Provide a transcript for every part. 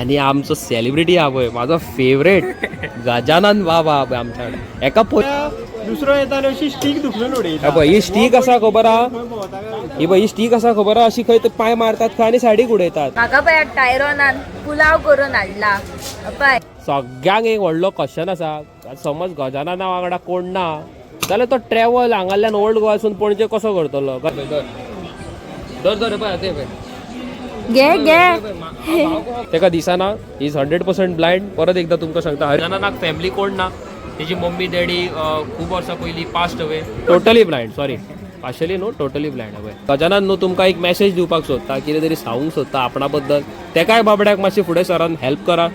आणि आमचो सेलिब्रिटी हा पळय माझो फेवरेट गजानन बाबा आमच्याकडे एका दुसरो येतालो अशी स्टीक दुखलं उडयता पळय ही स्टीक आसा खबर आहा ही पळय ही स्टीक आसा खबर आहा अशी खंय तर पाय मारतात खंय आणि सायडीक उडयतात म्हाका पळय टायरोनान पुलाव करून हाडला पळय सगळ्यांक एक व्हडलो क्वेश्चन आसा समज गजानना वांगडा कोण ना जाल्यार तो ट्रॅव्हल हांगाल्यान ओल्ड गोवासून पणजे कसो करतलो दर दर पळय ते पळय घे घे तेका दिसना इज 100% ब्लायंड. परत एकदा तुमकां सांगता हरियाणाक फॅमिली कोण ना तेजी मम्मी डॅडी खूब वर्सां पयलीं passed away totally blind sorry partially न्हू टोटली ब्लायंड अवे. गजानन न्हू तुमकां एक मॅसेज दिवपाक सोदता कितें तरी सांगूंक सोदता आपणा बद्दल तेकाय बाबड्याक मातशें फुडें सरान हेल्प करा.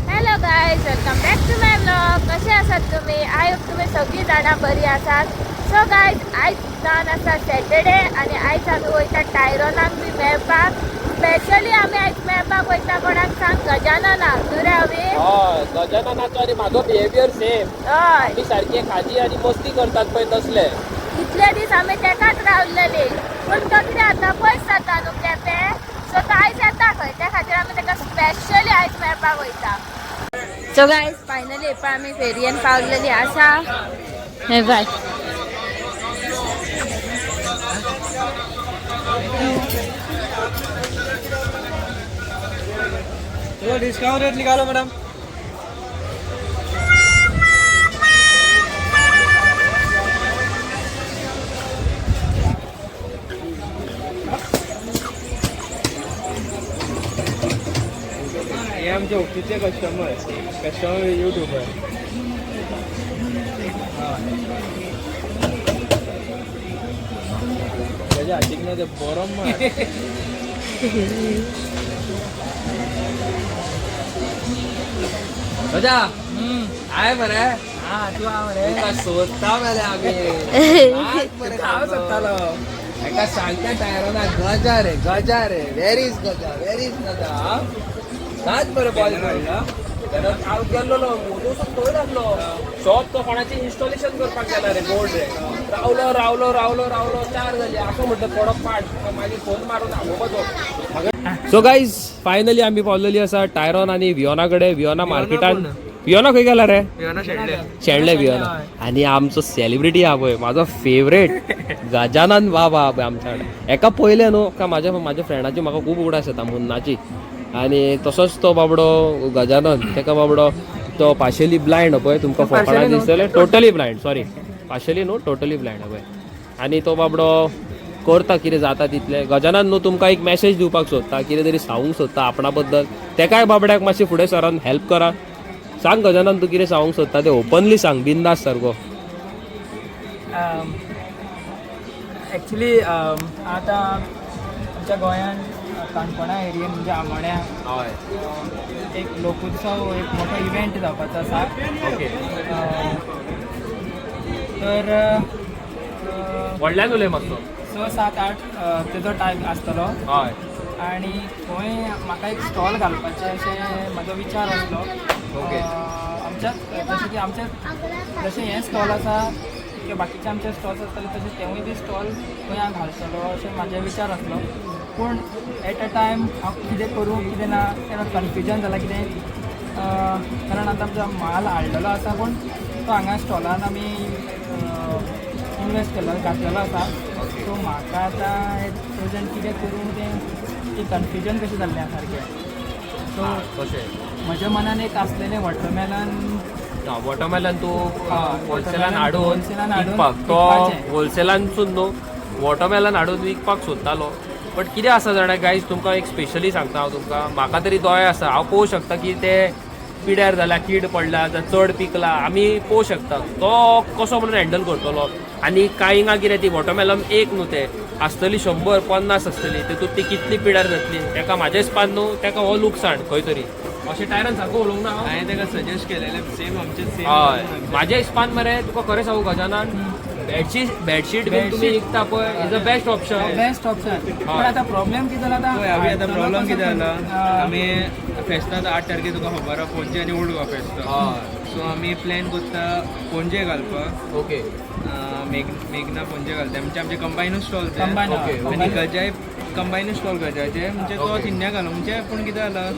Hello guys welcome back to my blog. कसे आसात तुम्ही? आय होप तुम्ही सगळीं जाणां बरी आसात. सो गायज आयज जावन आसा सॅटर्डे आनी आयज आमी वयता टायरोनाक बी मेळपाक. स्पेशली आमी आयज मेळपाक वयता कोणाक सांग गजाननाक. न्हू रे आमी हय गजाननाचो आनी म्हाजो बिहेवियर सेम. हय आमी सारके खाजी आनी मस्ती करतात पळय तसले. इतले दीस आमी तेकाच रावलेली पूण तो कितें आतां पयस जाता न्हू केपें सो तो आयज येता खंय त्या खातीर आमी तेका स्पेशली आयज मेळपाक वयता. सो गायज फायनली पळय आमी फेरयेन पावलेली आसा. हे बाय चलो डिस्काउंट रेट निकालो मैडम. हे आमचे ऑफिसचे कस्टमर यूट्यूबर. त्याच्या हातीक बरो गजा आहे बरे हा तू आवडे तुका सोदता मरे आमी खाव सोदतालो एका सांगता टायरोना गजा रे वेर इज गजा नाच बरे बॉल खेळला हांव गेल्लो मोदूसून थंय लागलो शॉप तो कोणाची इन्स्टॉलेशन करपाक गेला रे बोर्ड रे रावलो 4 जाली असं म्हटलं थोडो पाठ मागीर फोन मारून हांगोवपाचो. सो गायज फायनली आमी पावलेली आसा टायरोन आनी वियोना कडेन. वियोना मार्केटान वियोना खंय गेला रे शेणले वियोना. आणि आमचो सेलिब्रिटी हा पळय माझो फेवरेट गजानन बाबा आमच्याकडे एका पयले न्हू का माझ्या फ्रेंडाची म्हाका खूब उडास येता मुन्नाची. आणि तसोच तो बाबडो गजानन तेका बाबडो तो पार्शली ब्लायंड पळय तुमकां फोकाणा दिसतले टोटली ब्लायंड सॉरी पार्शली न्हू टोटली ब्लायंड पळय. आणि तो बाबडो करता कितें जाता तितलें. गजानन न्हू तुमकां एक मॅसेज दिवपाक सोदता कितें तरी सांगूंक सोदता आपणा बद्दल तेकाय बाबड्याक मातशें फुडें सरान हेल्प करा. सांग गजानन तूं कितें सांगूंक सोदता तें ओपनली सांग बिंदास सारको. ॲक्च्युली आता आमच्या गोंयान काणकोणा एरियेन म्हणजे आमोण्या हय एक लोकोत्सव एक मोठो इव्हेंट जावपाचो आसा. ओके तर व्हडल्यान उलय मातसो 6-7-8 तेजो टायम आसतलो. हय आणि थंय म्हाका एक स्टॉल घालपाचें अशें म्हाजो विचार आसलो. ओके. आमच्यात जशें की आमचें जशें हें स्टॉल आसा किंवा बाकीचे आमचे स्टॉल्स आसतले तशें तेवूय बी स्टॉल खंय हांव घालतलो अशें म्हाजे विचार आसलो. पूण एट अ टायम हांव कितें करूं कितें ना तेन्ना कन्फ्युजन जालां कितें कारण आतां आमचो माल हाडलेलो आसा पूण तो हांगा स्टॉलान आमी इन्वेस्ट केल्लो घातलेलो आसा. सो म्हाका आतां एट प्रेझेंट कितें करूं तें कन्फ्युजन कशें जाल्लें आसा सारकें. सो कशें म्हज्या मनान एक आसलेलें वॉटरमेलन वॉटरमेलन तूं होलसेलान हाडून होलसेलान हाडून विकपाक तो विकपाचें. होलसेलानसून न्हू वॉटरमेलन हाडून विकपाक सोदतालो. बट कितें आसा जाणा गायज तुमकां एक स्पेशली सांगता हांव तुमकां म्हाका तरी दोळे आसा हांव पळोवंक शकता की ते पिड्यार जाला कीड पडला जावं चड पिकला आमी पळोवंक शकता तो कसो म्हणून हँडल करतलो. आनी कांयंगा कितें ती वॉटरमेलन एक न्हू ते आसतली 100-50 आसतली तेतूंत ती कितली पिड्यार जातली तेका म्हाज्या हिसपान न्हू तेका हो लुकसाण खंय तरी अशें टायरान सारको उलोवंक ना हांव. हांवें ताका सजेस्ट केलेलें सेम आमचें सेम. हय म्हाज्या हिसपान मरे तुका खरें सांगू गजानन बेडशीट बीन तुमी विकता पळय is a best option. Best option. पण आतां प्रॉब्लेम कितें जाला आतां प्रॉब्लेम कितें जाला आमी फेस्ताक 8 तारखेक तुका खबर आहा पणजे आनी ओल्ड गोवा फेस्त. सो आमी प्लॅन करता पणजे घालपाक. ओके मेघना पणजे घालता म्हणजे आमचे कंबायनूच स्टॉल ते. Combine, okay. आनी गजाय कंबायनूच स्टॉल गजाचे म्हणजे तो थिन्या घालूं म्हणजे पूण कितें जालां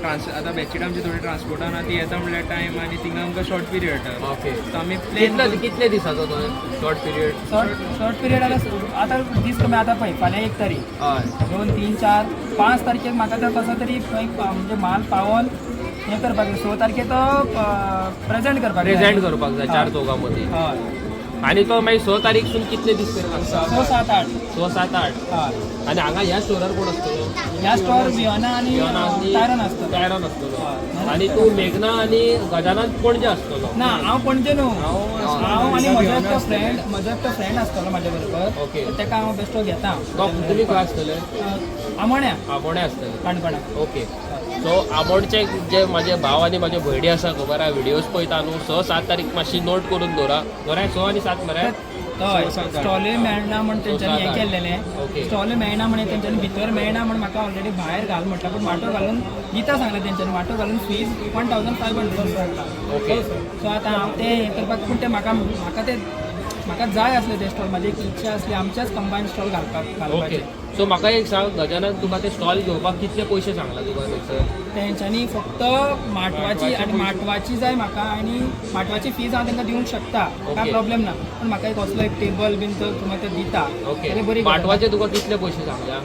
आता बेडशीट आमची थोडी ट्रान्सपोर्टान ती येता म्हणल्यार टायम आनी थिंगा आमकां शॉर्ट पिरियड ओके सो आमी प्लेन कितले दिसाचो तो शॉर्ट पिरियड शॉर्ट पिरियड आता दीस कमी आता पळय फाल्यां 1 तारीख हय 2, 3, 4, 5 तारखेक म्हाका तो कसो तरी खंय म्हणजे माल पावोन हें करपाक जाय 6 तारखेक तो प्रेजेंट करपाक जाय. प्रेझेंट करपाक जाय 4 चौगां मदीं हय आनी तो मागीर 6 तारीखसून कितले दीस करपाक आसता 6, 7, 8 6, 7, 8 हय आनी हांगा ह्या स्टोरार कोण आसतलो ह्या स्टोर वियोना आनी टायरन आसता. टायरान आसतलो आनी तूं मेघना आनी गजानन पणजे आसतलो ना हांव पणजे न्हू हांव आनी म्हजो एकटो फ्रेंड आसतलो म्हाज्या बरोबर ओके ताका हांव बेश्टो घेता. तुमी खंय आसतले आमोण्या आमोणे आसतले काणकोणा. ओके सो आमोणचे जे म्हाजे भाव आनी म्हाजे भयणी आसा खबर आहा व्हिडियोज पळयता न्हू 6, 7 तारीख मातशी नोट करून दवरा बरें 6 आनी 7 मरे हय स्टॉलूय मेळना म्हण तेंच्यांनी हें ओके. केल्लेलें स्टॉलूय मेळना म्हण तेंच्यांनी भितर मेळना म्हण म्हाका ऑलरेडी भायर घाल म्हटलं पूण वांटो घालून दिता सांगलें तेंच्यांनी वांटो घालून फीज 1500 सांगला. ओके सो आतां हांव तें हें करपाक पूण तें म्हाका जाय आसलें तें स्टॉल म्हाजी एक इच्छा आसली आमच्याच कंबायन स्टॉल ओके घालपाचे. सो म्हाका एक सांग गजानन तुका ते स्टॉल घेवपाक कितले पयशे सांगला तुका थंयसर तेंच्यांनी फक्त माटवाची आनी माटवाची जाय म्हाका आनी माटवाची फीज हांव तांकां दिवंक शकता ओके. काय प्रॉब्लेम ना पूण म्हाका एक असलो एक टेबल बीन तो तुमकां ते दिता ओके जाल्यार बरी माटवाचे तुका कितले पयशे सांगल्या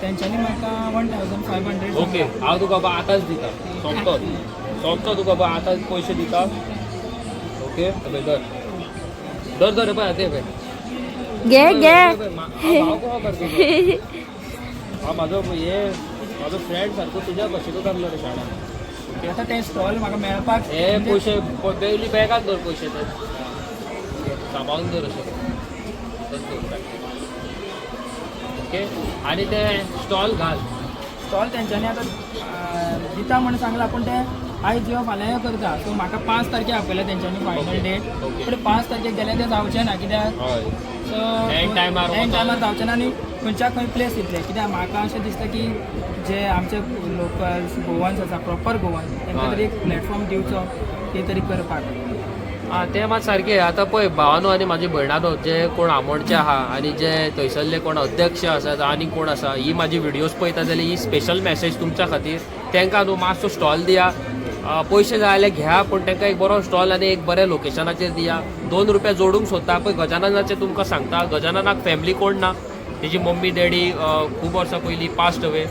तेंच्यांनी म्हाका 1500 ओके हांव तुका बाबा आतांच दिता सोंपतो तुका बाबा आतांच पयशे दिता ओके धर धर पळय ते पळय घे म्हाजो फ्रेंड सारको तुज्या भशेनूच आसलो रे शाळा आतां ते स्टॉल म्हाका मेळपाक हे पयशे पयली बॅगात धर पयशे ते सांबाळून धर अशें ओके आनी ते स्टॉल घाल स्टॉल तेंच्यांनी आतां दिता म्हण सांगला पूण ते आयज यो फाल्यां करता सो म्हाका 5 तारखेक आपयला तेंच्यांनी फायनल डेट ओके. पूण 5 तारखेक गेल्यार ते जावचें ना कित्याक हय सो End timer एंड टायमार जावचें ना आनी खंयच्या खंय प्लेस दितले कित्याक म्हाका अशें दिसता की जे आमचे लोकल्स गोवन्स आसा प्रॉपर गोवन तांकां तरी एक प्लॅटफॉर्म दिवचो ते तरी करपाक. तें मात सारकें आतां पळय भावानो आनी म्हाजी भयणानो जे कोण आमोणचे आहा आनी जे थंयसरले कोण अध्यक्ष आसात आनी कोण आसा ही म्हाजी व्हिडियोज पळयता जाल्यार ही स्पेशल मॅसेज तुमच्या खातीर तांकां न्हू मातसो स्टॉल दिया पयशे जाय जाल्यार घ्या पूण तांकां एक बरो स्टॉल आनी एक बऱ्या लोकेशनाचेर दिया 2 रुपया जोडूंक सोदता पळय गजाननाचें तुमकां सांगता गजाननाक फॅमिली कोण ना तेजी मम्मी डॅडी खूब वर्सां पयलीं पास्ट अवे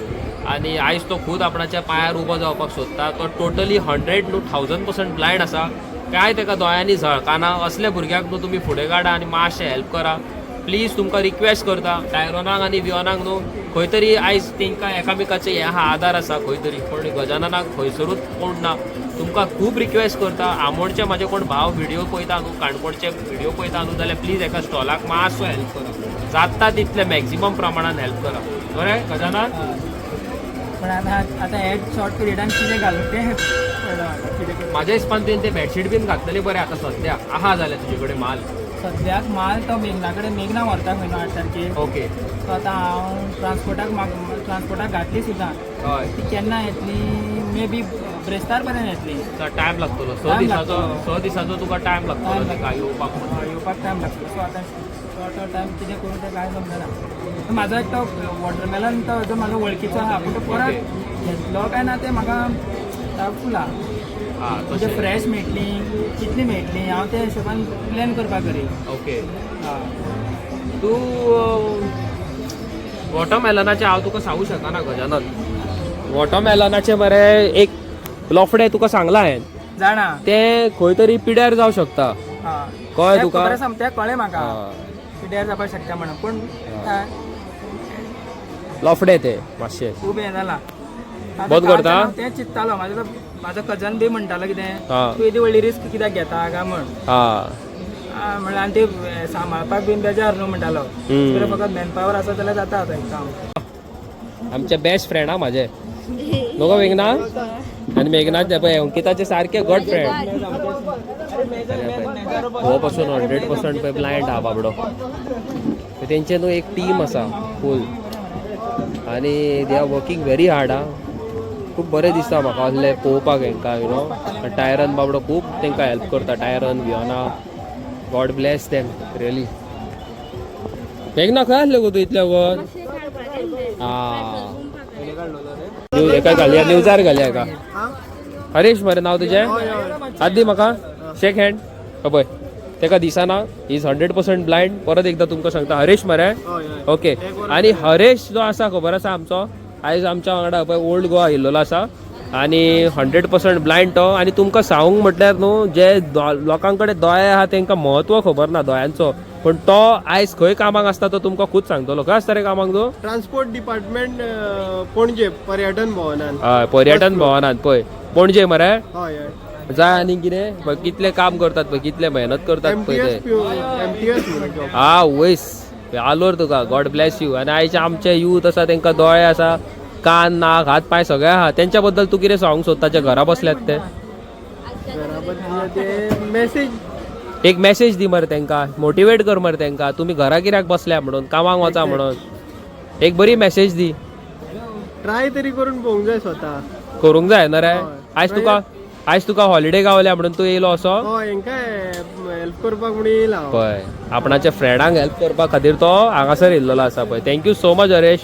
आनी आयज तो खूद आपणाच्या पांयार उबो जावपाक सोदता तो टोटली 100 न्हू 1000% ब्लायंड आसा काय ताका दोळ्यांनी झळकाना असल्या भुरग्याक न्हू तुमी फुडें काडा आनी मातशें हेल्प करा प्लीज तुमकां रिक्वेस्ट करता टायरोनाक आनी वियोनाक न्हू खंय तरी आयज तांकां एकामेकाचे हे आहा आदार आसा खंय तरी पूण गजाननाक खंयसरूच कोण ना तुमकां खूब रिक्वेस्ट करता आमोणचे म्हाजे कोण भाव व्हिडियो पळयता न्हू काणकोणचे व्हिडियो पळयता न्हू जाल्यार प्लीज एका स्टॉलाक मातसो हेल्प करा जाता तितले मॅक्झिमम प्रमाणान हेल्प करा बरें गजानन पण आतां हे शॉर्ट पिरियडान कितें घालूं तें कितें म्हाज्या हिसपान तुवें ते बेडशीट बीन घातलेली बरें आतां सद्याक आहा जाल्यार तुजे कडेन माल सद्याक माल तो मेघना कडेन मेघना व्हरता खंय 8 तारखेक ओके सो आतां हांव ट्रान्सपोर्टाक घातली सुद्दां हय ती केन्ना येतली मे बी ब्रेस्तार पर्यंत येतली टायम लागतलो स दिसाचो तुका टायम लागतलो ताका येवपाक टायम लागतलो सो आतां शॉर्ट टायम कितें करूं तें कांय समजना म्हाजो एक तो वॉटरमेलन तो जो म्हाजो वळखीचो आहा पूण तो परत घेतलो काय ना तें म्हाका डावटफूल आहा म्हणजे फ्रेश मेळटली कितली मेळटली हांव त्या हिशोबान प्लॅन करपाक करी ओके हय तूं वॉटरमेलनाचें हांव तुका सांगूं शकना गजानन वॉटरमेलनाचे मरे एक लोफडे तुका सांगला हांवें जाणा तें खंय तरी पिड्यार जावं शकता कळ्ळें तुका तें कळ्ळें म्हाका पिड्यार जावपाक शकता म्हणून पूण लोफडे ते मातशे खूब हें जाला बोध करता? तें चिंत्तालो म्हाजो कजन बी म्हणटालो कितें हा. तूं येदी व्हडली रिस्क कित्याक घेता काय म्हण म्हणल्यार आनी ती सांबाळपाक बीन बेजार न्हू म्हणटालो तुका फकत मॅनपावर आसा जाल्यार जाता आतां काम आमचे बेस्ट फ्रेंड हा म्हाजे नको मेघना आनी मेघना पळय अंकिताचे सारके गड फ्रेंड हो पासून 100% पळय ब्लायंड आहा बाबडो तेंचे न्हू एक टीम आसा फूल आनी they are working very hard हा खूब बरें दिसता म्हाका असले पळोवपाक हेंकां यू नो टायरन बाबडो खूब तांकां हेल्प करता टायरन वियोना गॉड ब्लेस देम रियली मेघना खंय आसले गो तूं इतल्या वगत एका घालया न्यूजार घालया एका हरेश मरे नाव तुझें आदी म्हाका शेक हँड पळय तेका दिसना इज 100% ब्लायंड. परत एकदा तुमकां सांगता हरेश मरे ओके. आणि हरेश जो आसा खबर आसा आमचो आयज आमच्या वांगडा पळय ओल्ड गोवा आयिल्लो आसा आणि 100% ब्लायंड तो. आणि तुमकां सांगूंक म्हटल्यार न्हू जे लोकां कडेन दोळे आहा तांकां महत्व खबर ना दोळ्यांचो, पण तो आयज खंय कामाक आसता तो तुमकां खूब सांगतलो. खंय आसता रे कामाक तो? ट्रान्सपोर्ट डिपार्टमेंट पणजे पर्यटन भवनान. हय पर्यटन भवनात पळय पणजे मरे. हय हय. जाय आनी कितें पळय कितले काम करतात पळय कितले मेहनत करतात पळय ते. MTS हा वयस आलोर तुका गॉड ब्लेस यू. आणि आयचे आमचे यूथ आसा तांकां दोळे आसा कान नाक हात पाय सगळे आहा त्यांच्या बद्दल तू कितें सांगूंक सोदता जे घरा बसल्यात ते? मेसेज एक मेसेज दी मरे तांकां मोटिवेट कर मरे तांकां. तुमी घरा कित्याक बसल्या म्हणून कामाक वचा म्हणून एक बरी मेसेज दी. ट्राय तरी करून पळोवंक जाय स्वता. करूंक जाय ना रे. आयज तुका हॉलिडे गावल्या म्हणून तू येयलो असो. हय हेंकां हेल्प करपाक म्हणून येयला हांव. पळय आपणाच्या फ्रेंडांक हेल्प करपा खातीर तो हांगासर येयल्लो आसा पळय. Thank you so much Haresh.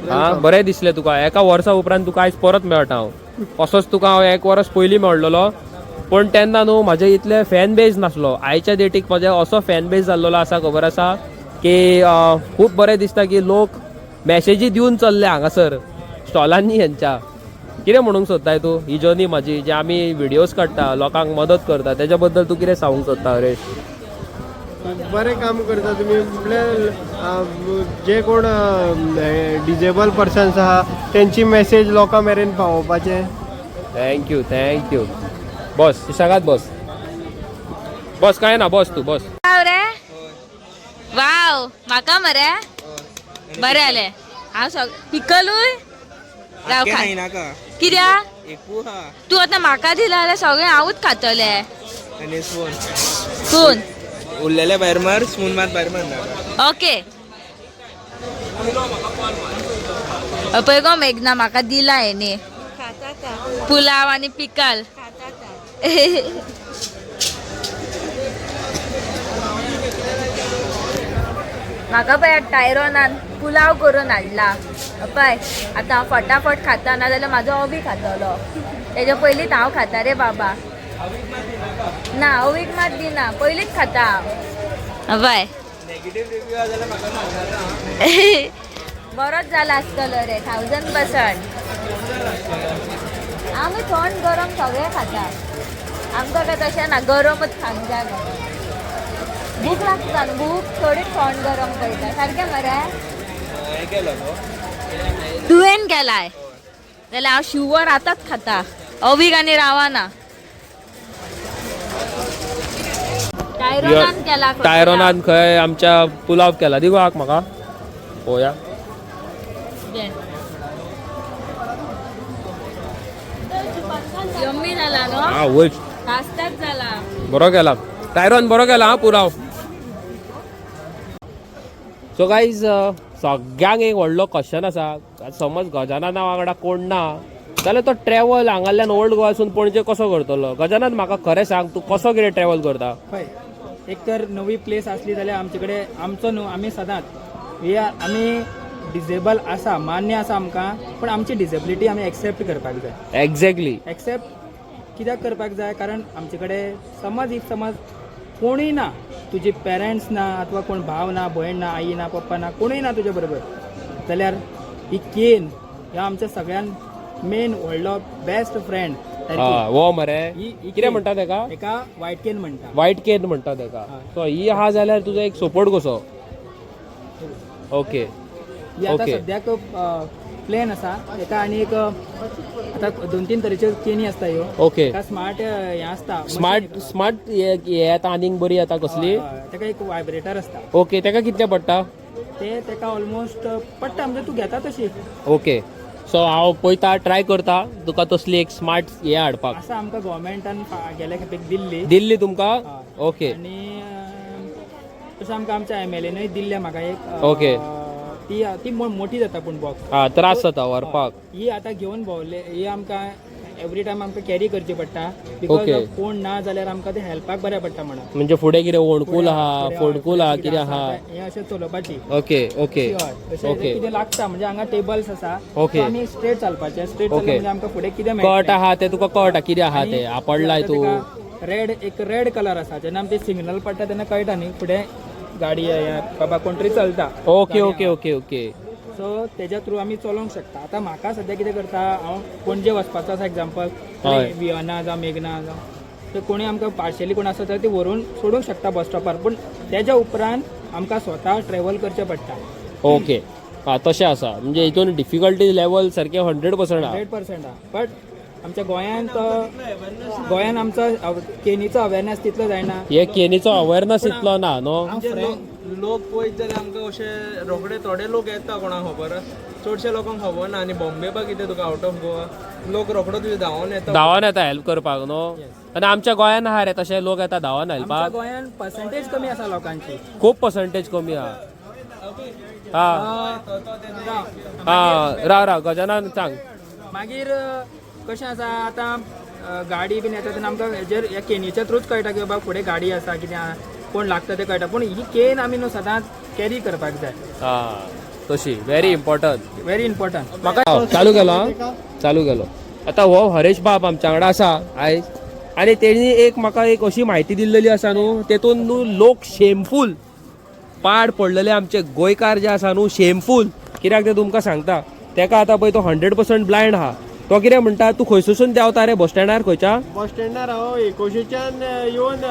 हा बरें दिसलें तुका. एका वर्सा उपरांत तुका आयज परत मेळटा हांव. असोच तुका हांव एक वर्स पयलीं मेळ्ळलो पण तेन्ना न्हू म्हाजे इतले फॅन बेज नासलो. आयच्या डेटीक म्हाजे असो फॅन बेज जाल्लो आसा खबर आसा की खूब बरें दिसता की लोक मॅसेजी दिवन चल्ले हांगासर स्टॉलांनी हेंच्या. कितें म्हणूंक सोदताय तूं ही जर्नी म्हाजी जे आमी व्हिडियोज काडटा लोकांक मदत करता तेज्या बद्दल तूं कितें सांगूंक सोदता हरेश? बरें काम करता तुमी. म्हणल्यार जे कोण डिजेबल पर्सन्स आहा तेंची मेसेज लोकां मेरेन पावोवपाचें. थँक्यू बस सुशेगाद बस काय ना बस तू बस. रे वाव म्हाका मरे बरें जालें. हांव पिकलूय राव कित्याक तू आतां म्हाका दिला जाल्यार सगळें हांवूच खातले. आणि कोण उरलेले भायर मार स्पून मार भायर मार. ओके पळय गो मेघना म्हाका दिला हेणी पुलाव आणि पिकल. म्हाका पळय टायरोनान पुलाव करून हाडला पळय. आतां हांव फटाफट खाता ना जाल्यार म्हाजो अवी खातलो. तेज्या पयलींच हांव खाता रे बाबा. ना अवीक मात दिना पयलींच खाता हांव. बाय बरोच जाला आसतलो रे 1000%. आमी थंड गरम सगळें खाता. आमकां काय तशें ना गरमच खावंक जाय. भूक लागता न्हू भूक थोडी थंड गरम करता सारकें मरे. तुवें गेलाय जाल्यार हांव शुवर आतांच खाता अवीक आनी रावाना. टायरोनान केला टायरोनान खंय आमच्या पुलाव केला दी गो म्हाका पळोवया. यम्मी जाला न्हू. हा वय नास्ताच जाला. बरो केला टायरोन बरो केला हा पुलाव. सो गायज सगळ्यांक एक व्हडलो क्वेश्चन आसा. समज गजानना वांगडा कोण ना जाल्यार तो ट्रॅव्हल हांगाल्यान ओल्ड गोवासून पणजे कसो करतलो? गजानन म्हाका खरें सांग तूं कसो कितें ट्रॅव्हल करता? पळय एक तर नवी प्लेस असली जाल्यार आमचे कडेन आमचो न्हू आमी सदांच आमी डिजेबल आसा मान्य आसा आमकां पण आमची डिजेबिलिटी आमी एक्सेप्ट करपाक जाय. एक्झॅक्टली एक्सेप्ट कित्याक करपाक जाय कारण आमचे कडेन समज कोणूय ना तुजे पेरंट्स ना अथवा कोण भाव ना भयण ना आई ना पप्पा ना कोणूय ना तुजे बरोबर जाल्यार ही केन ह्या आमच्या सगळ्यान मेन व्हडलो बेस्ट फ्रेंड. वो मरे कितें म्हणटा तेका? एका वायट केन म्हणटा. वायट केन म्हणटा तेका. सो ही आहा जाल्यार तुजो एक सपोर्ट कसो? ओके ही आतां सद्याक प्लेन आसा एका आनी एक आतां 2-3 तरेच्यो केनी आसता ह्यो. ओके एका स्मार्ट हें आसता स्मार्ट हे आता आनीक बरी आता कसली? तेका एक वायब्रेटर आसता. ओके तेका कितले पडटा? तेका ऑलमोस्ट पडटा म्हणजे तूं घेता तशी. ओके सो हांव पळयता ट्राय करता तुका तसली एक स्मार्ट हे हाडपाक. आसा आमकां गव्हर्मेंटान गेल्या खेपेक दिल्ली तुमकां? ओके आनी तशें आमकां आमच्या MLAनूय दिल्ले म्हाका एक. ओके ती मोठी जाता पूण बॉक्स त्रास जाता व्हरपाक. ही आतां घेवन भोंवले ही आमकां एवरी टायम आमकां कॅरी करची पडटा बिकॉज Okay. कोण ना जाल्यार आमकां ते हेल्पाक बऱ्या पडटा म्हणून म्हणजे फुडें कितें ओणकूल आहा फोंडकूल आहा कितें आहा हे अशें चलोवपाची ओके ओके अशें कितें लागता म्हणजे हांगा टेबल्स आसा Okay. So आमी स्ट्रेट चालपाचे स्ट्रेट Okay. चालले म्हणजे आमकां फुडें कितें कट आहा ते तुका कळटा कितें आहा ते आपडलाय तूं रेड एक रेड कलर आसा जेन्ना आमी ते सिग्नल पडटा तेन्ना कळटा न्ही फुडें गाडी बाबा कोण तरी चलता okay okay okay okay so तेज्या थ्रू आमी चलोवंक शकता आतां म्हाका सद्या कितें करता हांव पणजे वचपाचो आसा एग्जाम्पल हय. वियना जावं मेघना जावं तर कोणी आमकां पार्शली कोण आसा तर ती व्हरून सोडूंक शकता बस स्टॉपार पूण तेज्या उपरांत आमकां स्वता ट्रॅव्हल करचें पडटा ओके हा तशें आसा म्हणजे हितून डिफिकल्टी लेवल सारकें 100% आहा 100% आहा बट आमच्या गोंयान आमचो केनीचो अवेरनेस तितलो जायना हे केनीचो अवेरनेस इतलो ना न्हू लोक पळयत जाल्यार आमकां अशे रोखडे थोडे लोक येता कोणाक खबर चडशे लोकांक खबर ना आनी बॉम्बे बा कितें तुका आउट ऑफ गोवा लोक रोखडो तुजे धांवून येता धांवोन येता हेल्प करपाक न्हू आनी आमच्या गोंयान आहा रे तशे लोक येता धांवोन आमच्या हेल्पाक गोंयान पर्संटेज कमी आसा लोकांची खूब पर्संटेज कमी आहा हा हा राव गजानन सांग मागीर कशें आसा आतां गाडी बीन येता तेन्ना आमकां हेजेर ह्या केनीच्या थ्रूच कळटा की बाबा फुडें गाडी आसा कितें आहा कोण लागता ते कळटा पूण ही केन आमी न्हू सदांच कॅरी करपाक जाय हा तशी व्हेरी इम्पॉर्टंट व्हेरी इम्पॉर्टंट म्हाका चालू केलो हा चालू केलो आतां हो हरेश बाब आमच्या वांगडा आसा आयज आनी तेणी म्हाका एक अशी म्हायती दिल्लेली आसा न्हू तेतून न्हू लोक शेमफूल पाड पडलेले आमचे गोंयकार जे आसा न्हू शेमफूल कित्याक ते तुमकां सांगता तेका आतां पळय तो 100% ब्लायंड आहा तो कितें म्हणटा तूं खंयसून देंवता रे बस स्टँडार खंयच्या बस स्टँडार हांव एकोशेच्यान येवन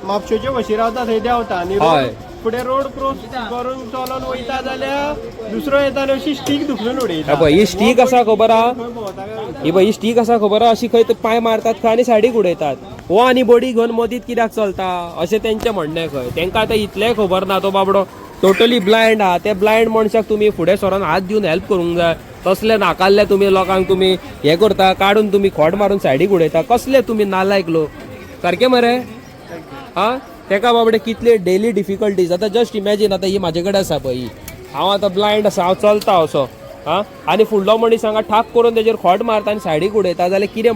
म्हापशेचे वशी रावता थंय देंवता आनी हय. फुडें रोड क्रॉस करून चलोन वयता जाल्यार दुसरो येता आनी अशी स्टीक दुखलून उडयता पळय ही स्टीक आसा खबर आहा खंय भोंवता काय ही पळय ही स्टीक आसा खबर आहा अशी खंय ते पांय मारतात खंय आनी सायडीक उडयतात हो आनी बॉडी घेवन मदींत कित्याक चलता अशें तेंचें म्हणणें खंय तेंकां आतां इतलेंय खबर ना तो बाबडो टोटली ब्लायंड आहा ते ब्लायंड मनशाक तुमी फुडें सरोन हात दिवन हेल्प करूंक जाय तसले नाकाल्ले तुमी लोकांक तुमी हें करता काडून तुमी खोड मारून सायडीक उडयता कसले तुमी नालायक लोक सारकें मरे हा तेका बाबडे कितले डेली डिफिकल्टीज आतां जस्ट इमॅजीन आतां ही म्हाजे कडेन आसा पळय ही हांव आतां ब्लायंड आसा हांव चलता असो हा आनी फुडलो मनीस हांगा ठाक करून तेजेर खोड मारता आनी सायडीक उडयता जाल्यार कितें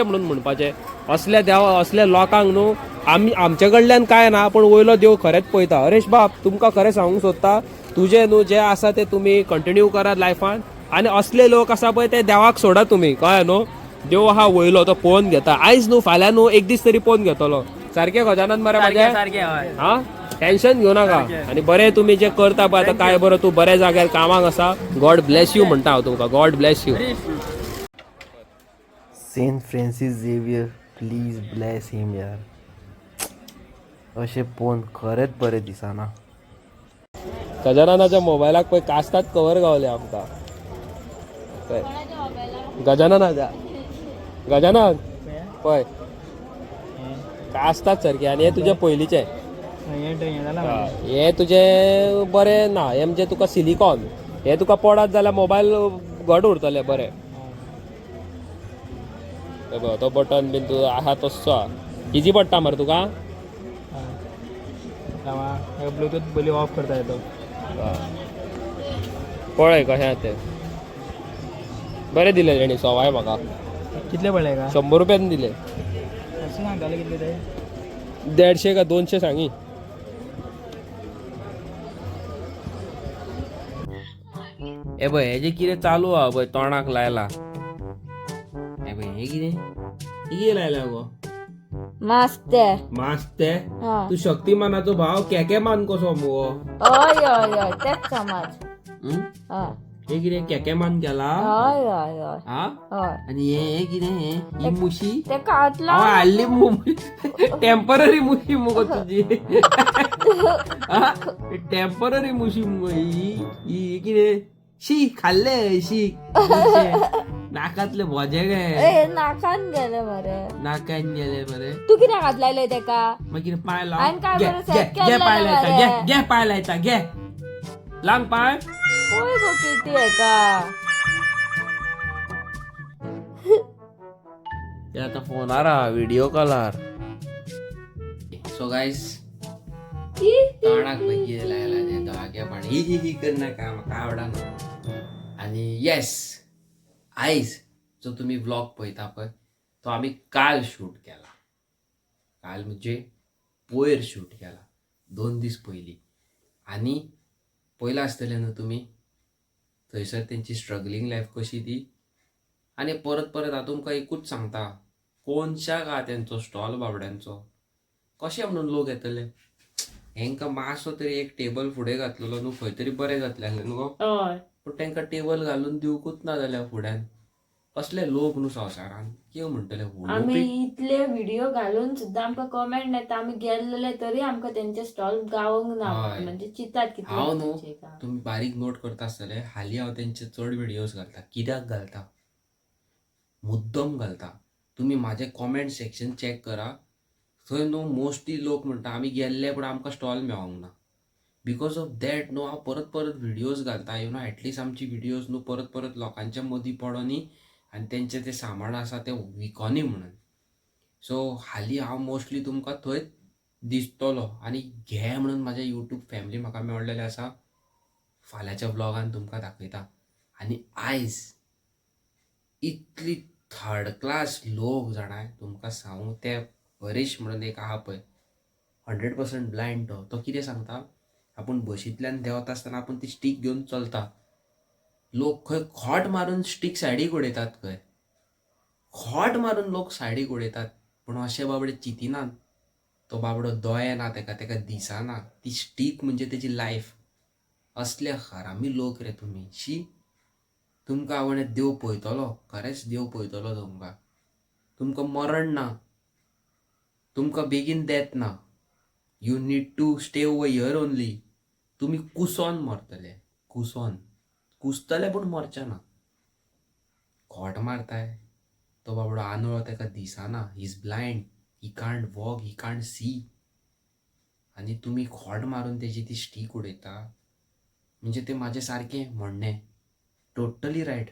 म्हणून म्हणपाचें असल्या लोकांक न्हू आमचे कडल्यान काय ना पूण वयलो देव खरेंच पळयता हरेश बाब तुमकां खरें सांगूंक सोदता तुजें न्हू जें आसा तें तुमी कंटिन्यू करात लायफान आनी असले लोक आसा पळय ते देवाक सोडा तुमी कळ्ळें न्हू देव आहा वयलो तो पळोवन घेता आयज न्हू फाल्यां न्हू एक दीस तरी पळोवन घेतलो सारकें गजानन मरे म्हाजें सारकें हय हा टेन्शन घेऊ नका आणि बरें तुम्ही जे करता पळय आतां काय बरं तूं बऱ्या जाग्यार कामाक आसा गॉड ब्लेस यू म्हणटा हांव तुमकां God bless you Saint Francis Xavier please bless him यार अशें पळोवन खरेंच बरें दिसना गजाननाच्या मोबायलाक पळय कास्ताद कवर गावले आमकां पळय गजाननाच्या गजानन पळय कास्ताद सारके आनी हे तुजे पयलींचे हे तुजे बरें ना हे म्हणजे तुका सिलिकॉन हे तुका पडत जाल्यार मोबायल घट उरतले बरें तो बटन बीन तूं आहा तसो इजी पडटा मरे तुका ब्लूटूथ बली ऑफ करता येतो पळय कशें तें बरें दिले तेणी सवाय म्हाका कितले पडले का 100 रुपयान दिले अशें सांगताले कितले ते 150 का 200 सांगी ए पळय हे जे कितें चालू आहा पळय तोंडाक लायला हे पळय हे कितें लायला गो मस्त मास्क ते हय तू शक्तिमानाचो भाव केके मान कसो मुगो हय हय तेच समज हं? हय हे कितें केके मान केला हय हय हय हा हय आणि हे कितें ही मुशी ते कातला हांव हाडली टेम्पररी मुशी मुगो तुजी टेम्पररी मुशी मुगो ही कितें शी खाल्ले शी नाकातले भोजे गे ए नाकान गेले मरे नाकान गेले बरे तू कित्याक हात लायलय तेका मागीर पाय आनी काय लाव बरं set घे केल्लें पाय मरे. लायता घे पाय लायता घे लांग पाय होय गो किती आहे का ते आता फोनार हा व्हिडिओ कॉलार सो गायस तोंडाक पयली लायला ते दोगांच्या पण ही करना काम म्हाका आवडना आणि येस आयज जो तुम्ही व्लॉग पळयता पळय तो आम्ही काल शूट केला. काल म्हणजे पोयर शूट केला 2 दीस पयलीं. आनी पळयलां आसतलें न्हू तुमी थंयसर तेंची स्ट्रगलींग लायफ कशी ती. आनी परत परत हांव तुमकां एकूच सांगता, कोनशाक आहा तेंचो स्टॉल बाबड्यांचो. कशें म्हणून लोक येतले. हेंकां मातसो तरी एक टेबल फुडें घातलेलो न्हू खंय तरी बरें जातलें आसलें न्हू गो. हय पूण तेंकां टेबल घालून दिवंकूच ना जाल्यार फुड्यान. कसले लोक न्हू संवसारान कितें म्हणटले आमी उलोवपी. इतले व्हिडिओ घालून सुद्दां आमकां कमेंट येता आमी गेल्ले तरी आमकां तेंचे स्टॉल गावोंक ना हय. म्हणजे चिंतात हांव न्हू कितले का. तुमी बारीक नोट करता आसतले हालीं हांव तेंचे चड व्हिडिओज घालता. कित्याक घालता मुद्दम घालता. तुम्ही माझे कॉमेंट सेक्शन चॅक करा. थंय न्हू मोस्टली लोक म्हणटा आमी गेल्ले पूण आमकां स्टॉल मेळोंक ना. बिकॉज ऑफ दॅट न्हू हांव परत परत व्हिडिओज घालता. यू नो एटलीस्ट आमची व्हिडिओज न्हू परत परत लोकांच्या मदीं पडोनी आनी तेंचें तें सामान आसा तें विकोनी म्हणून. सो हालीं हांव मोस्टली तुमकां थंयच दिसतलो आनी घे म्हणून म्हाज्या यूट्यूब फॅमिली म्हाका मेळलेले आसा. फाल्यांच्या व्लॉगान तुमकां दाखयता. आनी आयज इतली थर्ड क्लास लोक जाणाय तुमकां सांगू. ते हरीश म्हणून एक आहा पळय 100% ब्लायंड तो कितें सांगता आपूण बशींतल्यान देंवता आसतना आपूण ती स्टीक घेवन चलता. लोक खंय खोट मारून स्टीक सायडीक उडयतात. खंय खोट मारून लोक सायडीक उडयतात पूण अशे बाबडे चिंतिनात. तो बाबडो दोळे तेका तेका दिसना ती स्टीक म्हणजे तेजी लायफ. असले हरामी लोक रे तुमी. शी तुमकां आवडे देव पळयतलो खरेंच देव पळयतलो तुमकां. तुमकां मरण ना. तुमकां बेगीन डेथ ना. You need to stay over here only. तुमी कुसोन मरतले. कुसतले पूण मरचे ना. खोट मारताय तो बाबडो आंधळो तेका दिसना. He is blind. He can't walk he can't see. आनी तुमी खोट मारून तेजी ती स्टीक उडयता म्हणजे तें म्हाजें सारकें म्हणणें. Totally right.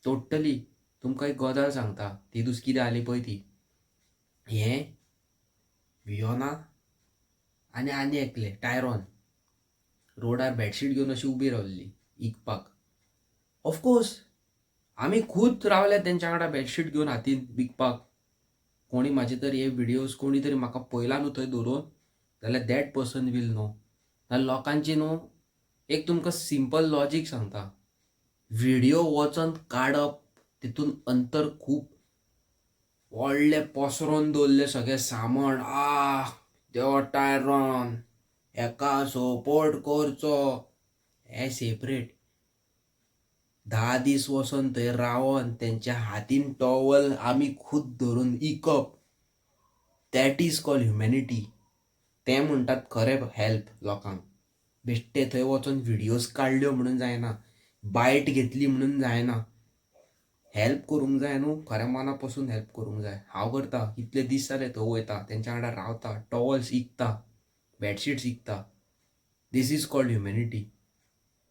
टोटली. तुमकां एक गजाल सांगता ती दीस कितें जाली पळय ती. हें वियोना आनी एकले टायरॉन रोडार बेडशीट घेवन अशी उबी रावल्ली विकपाक. ऑफकोर्स आमी खूद रावले तेंच्या वांगडा बेडशीट घेवन हातीन विकपाक. कोणी म्हाजे तर हे व्हिडिओज कोणी तरी म्हाका पळयला न्हू थंय धरून जाल्यार दॅट पर्सन वील नो. जाल्यार लोकांची न्हू एक तुमकां सिंपल लॉजीक सांगता. व्हिडिओ वचोन काडप तितून अंतर खूब. व्हडले पसरोन दवरले सगळे सामान. देवा टायरॉन हेका सपोर्ट करचो हे सेपरेट. 10 दीस वचोन थंय रावन तेंच्या हातीन टॉवल आमी खूद धरून इकप. That is called humanity. ते म्हणटात खरें हेल्प लोकांक. बेश्टे थंय वचोन व्हिडिओज काडल्यो म्हणून जायना. बायट घेतली म्हणून जायना. हेल्प करूंक जाय न्हू खऱ्या मना पासून हेल्प करूंक जाय. हांव करता. कितले दीस जाले थंय वयता तेंच्या वांगडा रावता टॉवल्स इकता बेडशीट्स इकता. This is called humanity.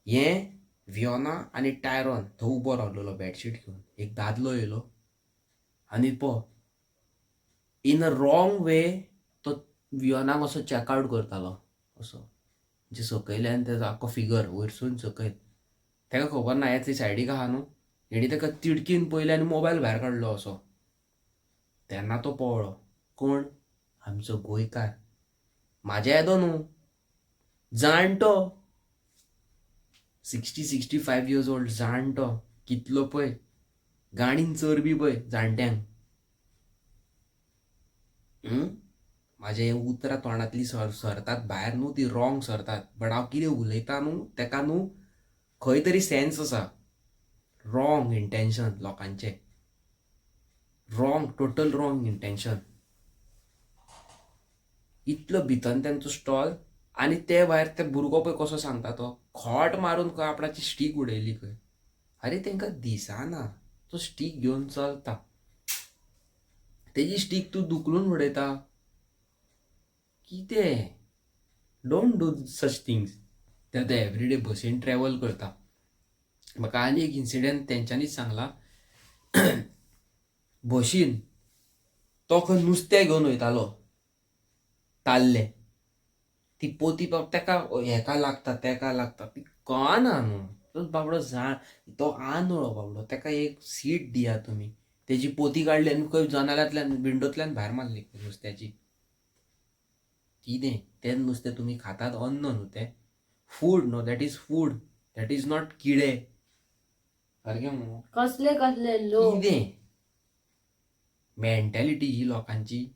हें वियोना आनी टायरॉन थंय उबो रावलेलो बेडशीट घेवन. एक दादलो येयलो आनी इन अ रॉंग वे तो वियोनाक असो चॅकआउट करतालो असो म्हणजे सकयल्यान तेजो आख्खो फिगर वयरसून सकयल. तेका खबर ना हें सायडीक आहा न्हू. हेणी तेका तिडकीन पयलें आनी मोबायल भायर काडलो असो. तेन्ना तो पळलो कोण आमचो गोंयकार. म्हाजे येदो न्हू जाणटो 60-65 years old जाणटो. कितलो पळय गाणीन चरबी पळय जाणट्यांक. म्हाजे उतरां तोंडांतली सरतात भायर न्हू ती रॉंग सरतात. बट हांव कितें उलयता न्हू तेका न्हू खंय तरी सेन्स आसा. रॉंग इंटेंशन लोकांचे. Wrong total wrong intention. इतलो भितन तेंचो स्टॉल आनी ते भायर ते भुरगो पळय कसो सांगता तो खोट मारून खंय आपणाची स्टीक उडयली खंय. अरे तेंकां दिसना तो स्टीक घेवन चलता. तेजी स्टीक तूं दुखलून उडयता. कितें डोंट डू सच थिंग्स. ते एवरीडे बसीन ट्रॅवल करता. म्हाका आनी एक इन्सिडेंट तेंच्यांनीच सांगला. बशीन तो खंय नुस्तें घेवन वयतालो ताल्ले. ती पोती तेका हेका लागता तेका लागता ती कळना न्हू. तो बाबडो तो आंधळो बाबडो, ताका एक सीट दिया तुम्ही. त्याची पोती काढली आणि खंय जनाल्यातल्यान विंडोतल्यान भायर मारली नुस्त्याची. कितें तें नुस्तें तुमी खातात, अन्न न्हू तें, फूड न्हू, that is food, that is not किडे. सारकें मगो. कसले कसले लोक. कितें मेंटॅलिटी ही लोकांची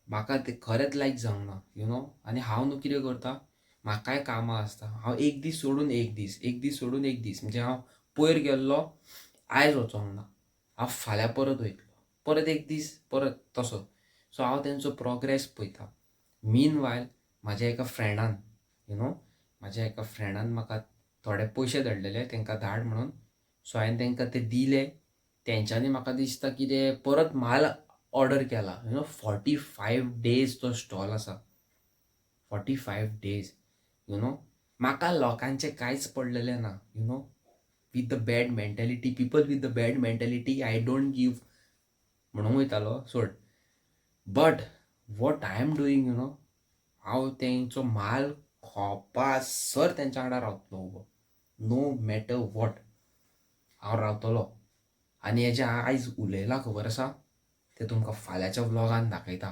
म्हाका ते खरेंच लायक जावना यु नो. आनी हांव न्हू कितें करता, म्हाकाय कामां आसता, हांव एक दीस सोडून एक दीस म्हणजे हांव पयर गेल्लो आयज वचोंक ना, हांव फाल्यां परत वयतलो, परत एक दीस परत तसो. सो हांव तेंचो प्रोग्रेस पळयता. मीन वायल म्हाज्या एका फ्रेंडान म्हाका थोडे पयशे धाडलेले, तांकां धाड म्हणून. सो हांवें तांकां ते दिले. तेंच्यांनी म्हाका दिसता की ते परत माल ऑर्डर केला. 45 days तो स्टॉल आसा, 45 days यु नो. म्हाका लोकांचे कांयच पडलेलें ना you know. With the bad mentality, people with the bad mentality I don't give म्हणून वयतालो सोड. But what I am doing you know, हांव तेंचो माल खोपासर तेंच्या वांगडा रावतलो उबो. नो मॅटर वॉट हांव रावतलो. आनी हेजें आयज उलयलां खबर आसा, तें तुमकां फाल्यांच्या व्लॉगान दाखयता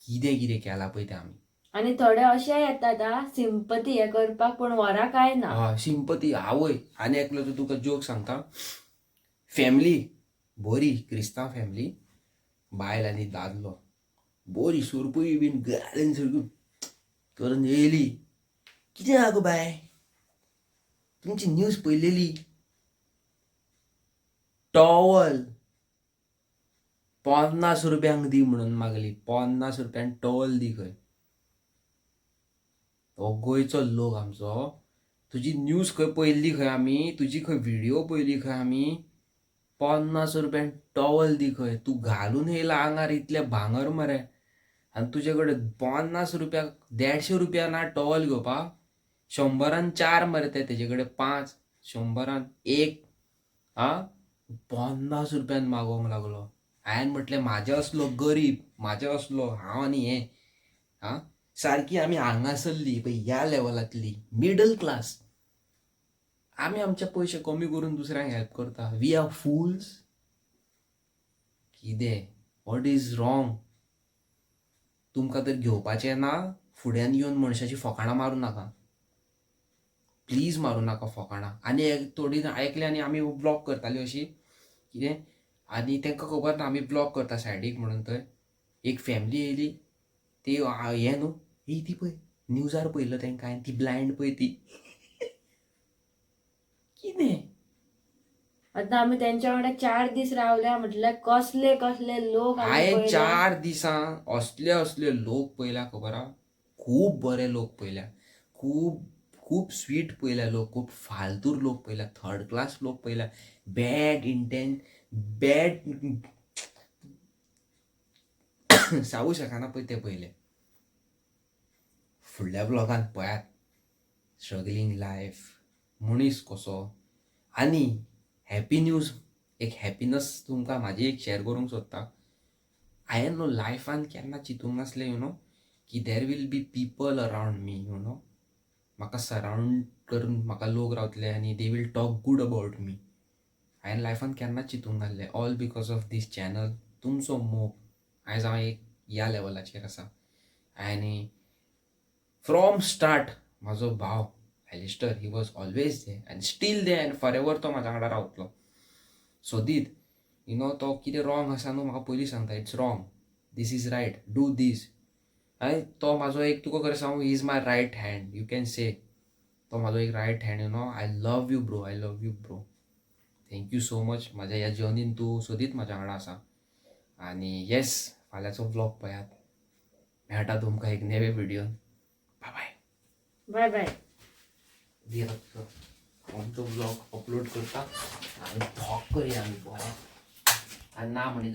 कितें कितें केलां पळय तें आमी. आणि थोडे अशे येतात सिंपती हे करपाक, पण वरा काय ना. हय सिंपती आवय. आनी एकलो तो तुका जोक सांगता. फॅमिली बरी क्रिस्तांव फॅमिली, बायल आनी दादलो बरी सुरपी बीन घालून सुरपी करून येयली. कितें आहा गो बाय, तुमची न्यूज पळयलेली, टॉवल 50 रुपयांक दी म्हणून मागली. 50 रुपयान टॉवल दी खंय. तो गोंयचो लोक आमचो, तुजी न्यूज खंय पळयल्ली खंय आमी, तुजी खंय व्हिडिओ पळयली खंय आमी, 50 रुपयान टॉवल दी खंय. तूं घालून येयला आंगार इतले भांगर मरे, आनी तुजे कडेन 50 रुपयाक 150 रुपया ना टॉवल घेवपाक. 100 4 मरे तेजे कडेन 5, 100 1. 50 रुपयान मागोंक लागलो. हांवें म्हटलें म्हाजे असलो गरीब, म्हाजे असलो हांव आनी हें सारकी आमी हांगासरली पळय ह्या लेवलांतली मिडल क्लास, आमी आमचे पयशे कमी करून दुसऱ्यांक हेल्प करता. We are fools. कितें वॉट इज रॉंग. तुमकां तर घेवपाचें ना, फुड्यान येवन मनशाची फकाणां मारूं नाका, प्लीज मारूं नाका फकाणां. आनी एक थोडी आयकली आनी आमी ब्लॉक करताली अशी कितें. आनी तांकां खबर ना आमी ब्लॉक करता सायडीक म्हणून. थंय एक फॅमिली येयली, ती हें न्हू, ही ती पळय न्यूजार पळयलो तांकां, ती ब्लायंड पळय ती. कितें आता आम्ही त्यांच्या वांगडा 4 दीस रावल्या, म्हटल्यार कसले कसले लोक आमी हांवें पळयले. 4 दिसां असले लोक पळयल्या खबर आहा. खूब बरे लोक पळयल्या, खूब स्वीट पळयल्या लोक, खूब फालतूर लोक पळयल्या, थर्ड क्लास लोक पळयल्या, बॅड सांगू शकना पळय ते पळयले. फुडल्या ब्लॉगान पळयात स्ट्रगलिंग लायफ, मनीस कसो. आनी हॅपी न्यूज, एक हॅपीनस तुमकां म्हाजी एक शेअर करूंक सोदता. हांवें न्हू लायफान केन्ना चिंतूंक नासलें यु नो की there will be people around me you know. म्हाका सरावंड करून म्हाका लोक रावतले आनी they will talk good about me. हांवें लायफान केन्नाच चिंतूंक नासलें. All because of this channel, तुमचो मोग आयज हांव एक ह्या लेवलाचेर आसा. आनी फ्रॉम स्टार्ट म्हाजो भाव Alistair, he was always there and still there and for ever तो म्हाज्या वांगडा रावतलो. सोदीत यु नो. तो कितें रॉंग आसा न्हू म्हाका पयलीं सांगता, it's wrong, this is right, do this. आनी तो म्हाजो एक तुका खरें सांगू, he is my right hand, you can say. तो म्हाजो एक right hand you know. I love you bro, I love you bro. Thank you so much. म्हाज्या ह्या जर्नीन तूं सोदीत म्हाज्या वांगडा आसा. आनी येस, फाल्यांचो ब्लॉग पळयात. मेळटा तुमकां एक नवे व्हिडिओन. Bye bye. Bye bye. आमचो ब्लॉग अपलोड करता आनी ब्लॉग करया आमी बरें. आनी ना म्हणटा